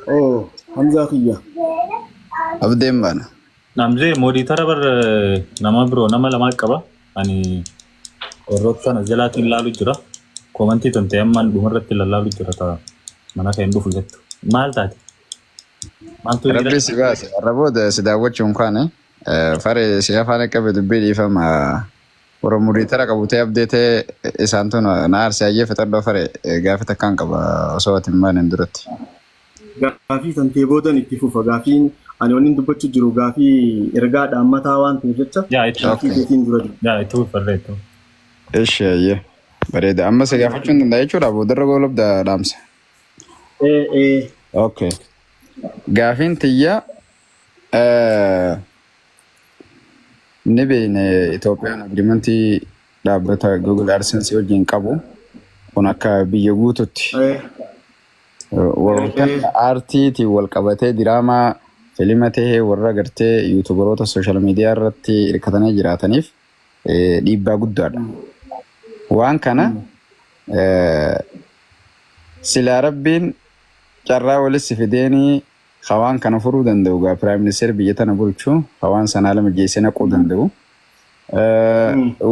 Oh, Hamza Khiyya. Abdeen baana. Namzee moodiitara bar nama biroo nama lama qaba. Ani warroota sana jalaatiin ilaalu jira. Komantii tantee ammaan dhumarratti ilaallu jira ta'a. Mana kan dhufu jettu. Maal taati? Maaltu jira? Rabbi si baase. Arraboota si daawwachuun kaane fare si afaan qabe dubbii dhiifama. Warra muriitara qabutee abdeetee isaan tun na arsaayyee fixadhoo fare gaafata kan qaba osoo ati hin baane duratti. Gaafii tantee boodan itti fufa. Gaafiin ani wanni dubbachuu jiru gaafii ergaa dhaammataa waan ta'eef jecha. Gaafii keetiin dura jiru. Yaa itti farreetu. Eeshi ayyee. Bareeda. Amma si gaafachuun danda'a jechuudha. Boodarra goolabda dhaamsa. Okay. Gaafiin tiyya ni beekne Itoophiyaan agriimentii dhaabbata Google AdSense wajjin qabu kun akka biyya guututti warroota aartiitiin wal qabatee diraamaa filima tahee warra gartee yuutuubaroota sooshaal miidiyaa irratti hirkatanii jiraataniif dhiibbaa guddaadha. Waan kana silaa rabbiin carraa walitti fideenii hawaan kana furuu danda'u gaa Piraayim Ministeer biyya tana bulchuu hawaan sanaa lama geessee naquu danda'u.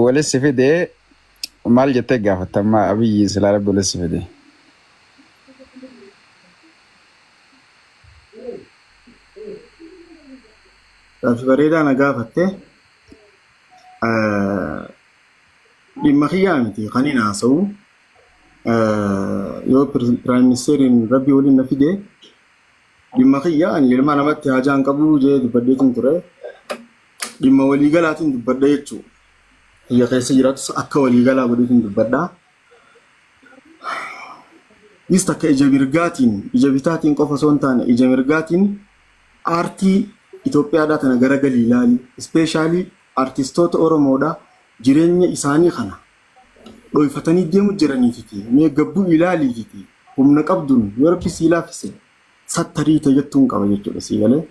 Walitti fidee maal jettee gaafatammaa Abiyyi silaa rabbi walitti fidee? Gaafi bareedaa na gaafatte. Dhimma kiyyaa miti kan hin haasa'u. Yoo Piraayim Ministeeriin rabbi waliin na fidee dhimma kiyyaa ani ilma namatti haajaan qabu jee dubbadheetiin ture. Dhimma waliigalaatiin dubbadha jechuudha. Biyya keessa jiraatus akka waliigalaa godheetiin dubbadha. Is takka ija mirgaatiin, ija bitaatiin qofa osoo hin taane ija mirgaatiin aartii Itoophiyaadhaa tana garagalii ilaali. Ispeeshaalii aartistoota Oromoodhaa jireenya isaanii kana dho'ifatanii deemu jiraniititi. Mee gabbuu ilaaliititi. Humna qabduun yoo rabbi sii laaffise sattarii tayyattuun qaba jechuudha sii galee.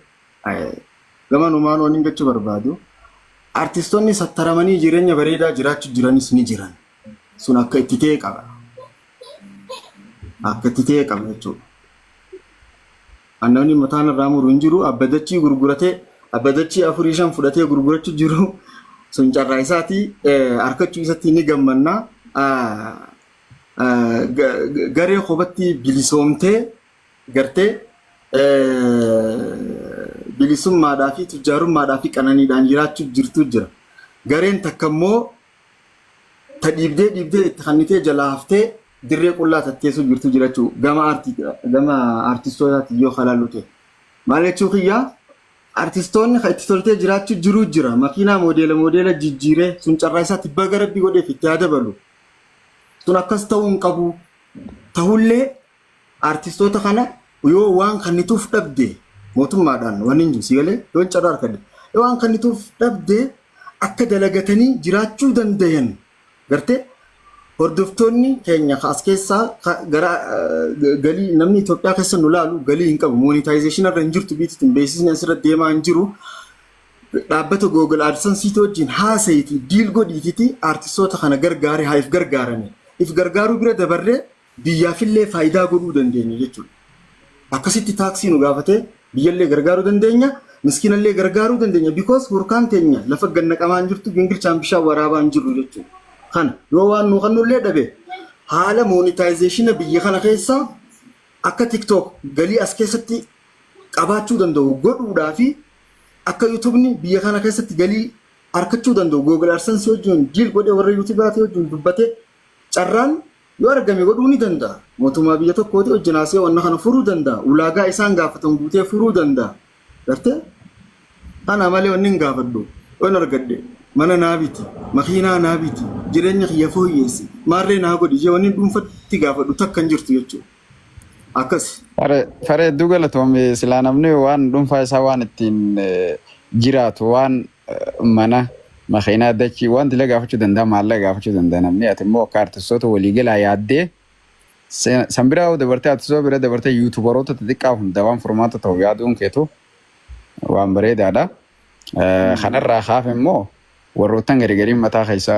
Gamaan uumaan waan hin gachuu barbaadu. Aartistoonni sattaramanii jireenya bareedaa jiraachuu jiranis ni jiran. Sun akka itti ta'e qaba. Akka itti ta'e qaba jechuudha. Annamni mataan irraa muru hin jiru. Abbadachii gurguratee abbadachii 4-5 fudhatee gurgurachuu jiru. Sun carraa isaatii harkachuu isatti ni gammannaa. Garee kophaatti bilisoomtee gartee bilisummaadhaa fi tujjaarummaadhaa fi qananiidhaan jiraachuu jirtu jira. Gareen takka immoo ta dhiibdee itti kannitee jalaa haftee dirree qullaa tatteessuu jirtu jira jechuudha. Gama aartistootaatti yoo halaallu ta'e. Maal jechuu kiyyaa aartistoonni kan itti toltee jiraachuu jiru jira. Makiinaa moodeela jijjiiree sun carraa isaatti baga rabbii godheef itti haa dabalu. Sun akkas ta'uu hin qabu. Ta'ullee aartistoota kana yoo waan kannituuf dhabde mootummaadhaan waan hin jiru sigalee yoo carraa argate yoo waan kannituuf dhabde akka dalagatanii jiraachuu dandayan gartee hordoftoonni keenya as keessaa gara galii namni Itoophiyaa keessa nu laalu galii hin qabu monetization irra hin jirtu biitiitiin beeksisni asirra deemaa hin jiru dhaabbata Google AdSense wajjin haasayitii diil godhiitiiti aartistoota kana gargaaree haa if gargaarame if gargaaruu bira dabarree biyyaafillee faayidaa godhuu dandeenya jechuudha. Akkasitti taaksii nu gaafatee biyyallee gargaaruu dandeenya miskiinallee gargaaruu dandeenya because hurkaan teenya lafa gannaqamaa hin jirtu gingilchaan bishaan waraabaa hin jiru jechuudha. Kana yoo waan nu kannullee dhabe haala monetization biyya kana keessa akka TikTok galii as keessatti qabaachuu danda'u godhuudhaa fi akka YouTube'ni biyya kana keessatti galii argachuu danda'u Google AdSense wajjin diil godhee warra YouTube'aati wajjin dubbatee carraan yoo argame godhuu ni danda'a. Mootummaa biyya tokkooti wajjin haasee waan kana furuu danda'a. Ulaagaa isaan gaafatan guutee furuu danda'a. Gartee kana malee wanni hin gaafadhu. Waan argadde mana naabiti, makiinaa naabiti, jireenya kiyya fooyyeessi. Maarree naa godhi jee wanni dhuunfatti gaafadhu takka hin jirtu jechuudha. Akkas. Faree hedduu galatoome silaa namni waan dhuunfaa isaa waan ittiin jiraatu waan mana makiinaa dachii waan dila gaafachuu danda'a maallaqa gaafachuu danda'a namni ati immoo akka aartistoota waliigalaa yaaddee san biraa dabartee aartistoota bira dabartee yuutuubaroota xixiqqaa hunda waan furmaata ta'u yaaduun keetu waan bareedaadha. Kanarraa haaf immoo warroottan garigariin mataa keessa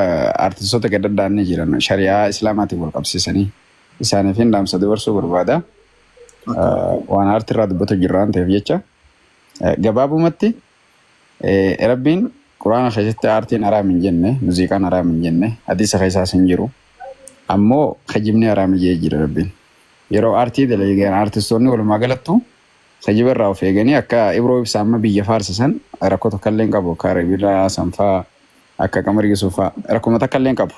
aartistoota gadaddaanii jiran shari'aa islaamaatiin wal qabsiisanii isaaniif hin dhaamsa dabarsuu barbaada. waan aartii irraa dubbatu jirra waan ta'eef jecha gabaabumatti rabbiin quraana keessatti aartiin haraam hin jenne muuziqaan haraam hin jenne hadiisa keessaas hin jiru ammoo kijibni haraam jee jira rabbiin yeroo aartii dalagan aartistoonni walumaa galattu kijiba irraa of eeganii akka Ibroo Ibsaa amma biyya faarsisan rakkoo tokko illee hin qabu kaaribira sanfaa akka qamarii suufaa rakkoo takka illee hin qabu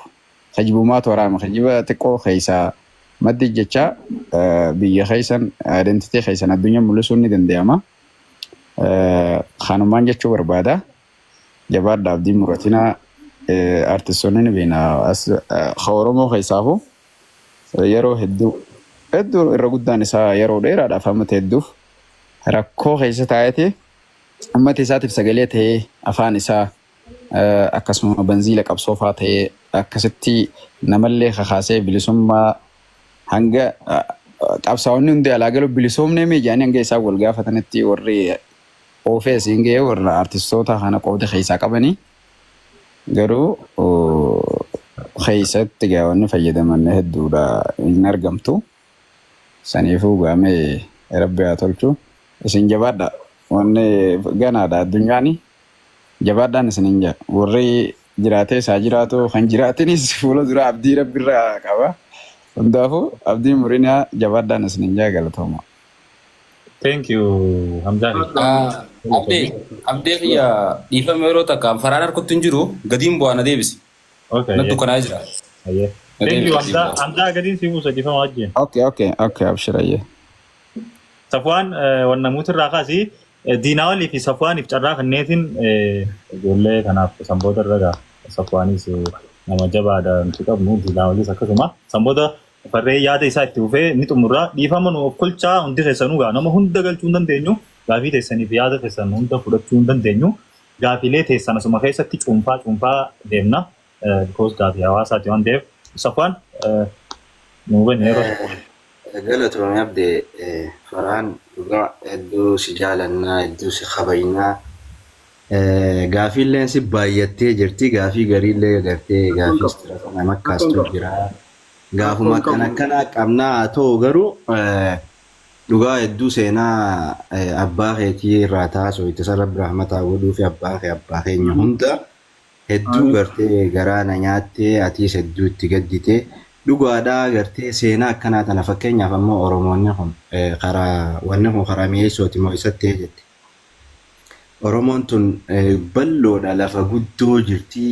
kijibumaatu haraama kijiba xiqqoo keessaa maddi jecha biyya keessan identity keessan addunyaa mul'isuun ni danda'ama kanumaan jechuu barbaada jabaadha abdii muratina artistoonni ni beena Oromoo keessaafu yeroo hedduu irra guddaan isaa yeroo dheeraadhaaf hammata hedduuf rakkoo keessa taa'ee ummata isaatiif sagalee ta'ee afaan isaa akkasuma banziila qabsoofaa ta'ee akkasitti namallee kakaasee bilisummaa hanga qabsaa'onni hundi alaa galu bilisoomnee meejaanii hanga isaa wal gaafatanitti warri oofee siin ga'ee warra artistoota kana qooda keessaa qabanii garuu keessatti gaawwanni fayyadaman hedduudha hin argamtu saniifuu gaamee rabbi haa tolchu isin jabaadha wanni ganaadha addunyaani jabaadhaan isin hin jaa warri jiraatee isaa jiraatu kan jiraatinis fuula dura abdii rabbiirraa qaba hundaafuu abdii murinaa jabaadhaan isin hin jaa galatooma. Thank you Hamza. Abdee ya dhiifama yeroo takka faraan harkatti hin jiru gadiin bu'aa na deebisi. Okay. Na dukkanaa jira. Thank you Hamza gadiin si buusa dhiifama wajjin. Okay abshirayye. Safwaan wanna mutirraa kaasii diinaa walii fi Safwaaniif carraa kanneetiin ijoollee kanaaf sanboota irra Safwaanis nama jabaadha nuti qabnu diinaa waliis akkasuma sanboota farree yaada isaa itti dhufee ni xumurraa dhiifama nu of kolchaa hundi keessanuu gaa nama hunda galchuu hin dandeenyu gaafii teessaniif yaada teessan hunda fudhachuu hin dandeenyu gaafiilee teessan asuma keessatti cuunfaa deemna because gaafii hawaasaati waan ta'eef Safwaan nu hubanne yeroo galatoomii abdee faraan dhugaa hedduu si jaalannaa hedduu si kabajnaa gaafiilleen si baay'attee jirti gaafii gariillee gartee gaafii istirasa nama akkaastu jira gaafuma akkanaa qabnaa haa ta'u garuu dhugaa hedduu seenaa abbaa keetii irraa taasoo itti sarara rahmataa godhuu fi abbaa keenya hunda hedduu gartee garaana nyaattee atiis hedduu itti gadditee dhugaadhaa gartee seenaa akkanaa tana fakkeenyaaf ammoo Oromoonni kun karaa mi'eessooti moo isatti jetti. Oromoon tun balloodha lafa guddoo jirti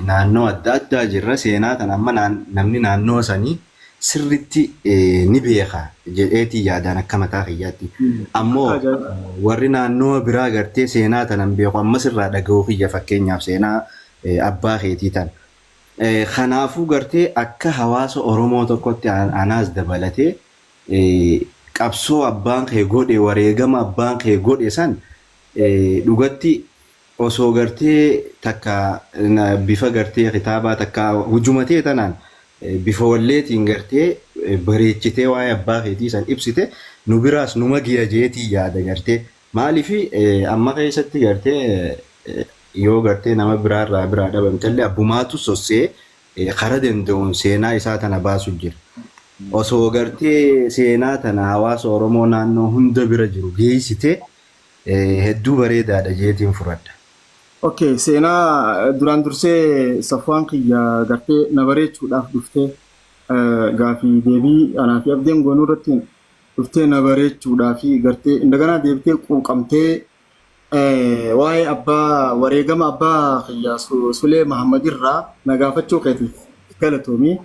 naannoo adda addaa jirra seenaa tana amma namni naannoo sanii sirritti ni beeka jedheetii yaadaan akka mataa kiyyaatti. Ammoo warri naannoo biraa gartee seenaa tana hin beeku ammas irraa dhaga'uu kiyya fakkeenyaaf seenaa abbaa keetii tana. Kanaafuu gartee akka hawaasa Oromoo tokkotti anaas dabalatee qabsoo abbaan kee godhe wareegama abbaan kee godhe san dhugatti osoo gartee takka bifa gartee kitaabaa takka hujumatee tanaan bifa walleetiin gartee bareechitee waa'ee abbaa keetii san ibsite nu biraas numa giya jeetii yaada gartee maaliifi amma keessatti gartee yoo gartee nama biraa dhabamtellee abbumaatu sossee kara danda'uun seenaa isaa tana baasu jira. Osoo gartee seenaa tana hawaasa Oromoo naannoo hunda bira jiru geessite hedduu bareedaadha jeetiin furadha. Okay, seenaa duraan dursee Safwaan kiyya gartee na bareechuudhaaf dhuftee gaafii deebii anaa fi abdeen goonuu irratti dhuftee na bareechuudhaaf gartee indaganaa deebitee quuqamtee waa'ee abbaa wareegama abbaa kiyya Sulee Mahammad irraa na gaafachuu keetiif galatoomii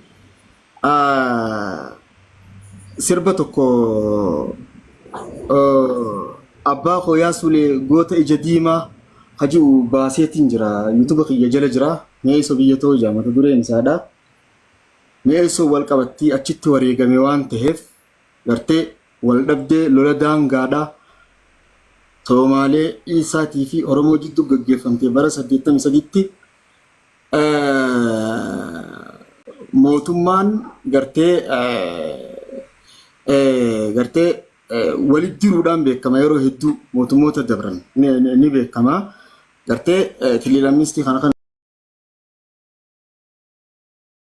sirba tokko abbaa kooyaa Sulee goota ija diimaa haji'u baaseetiin jira YouTube kiyya jala jira mi'eessoo biyyatoo jaamata dureen isaadha mi'eessoo wal qabattii achitti wareegame waan ta'eef gartee wal dhabdee lola daangaadha Somaalee Isaatii fi Oromoo jidduu gaggeeffamtee bara 83tti mootummaan gartee walitti diruudhaan beekama yeroo hedduu mootummoota dabran ni beekama gartee tiliilamistii kana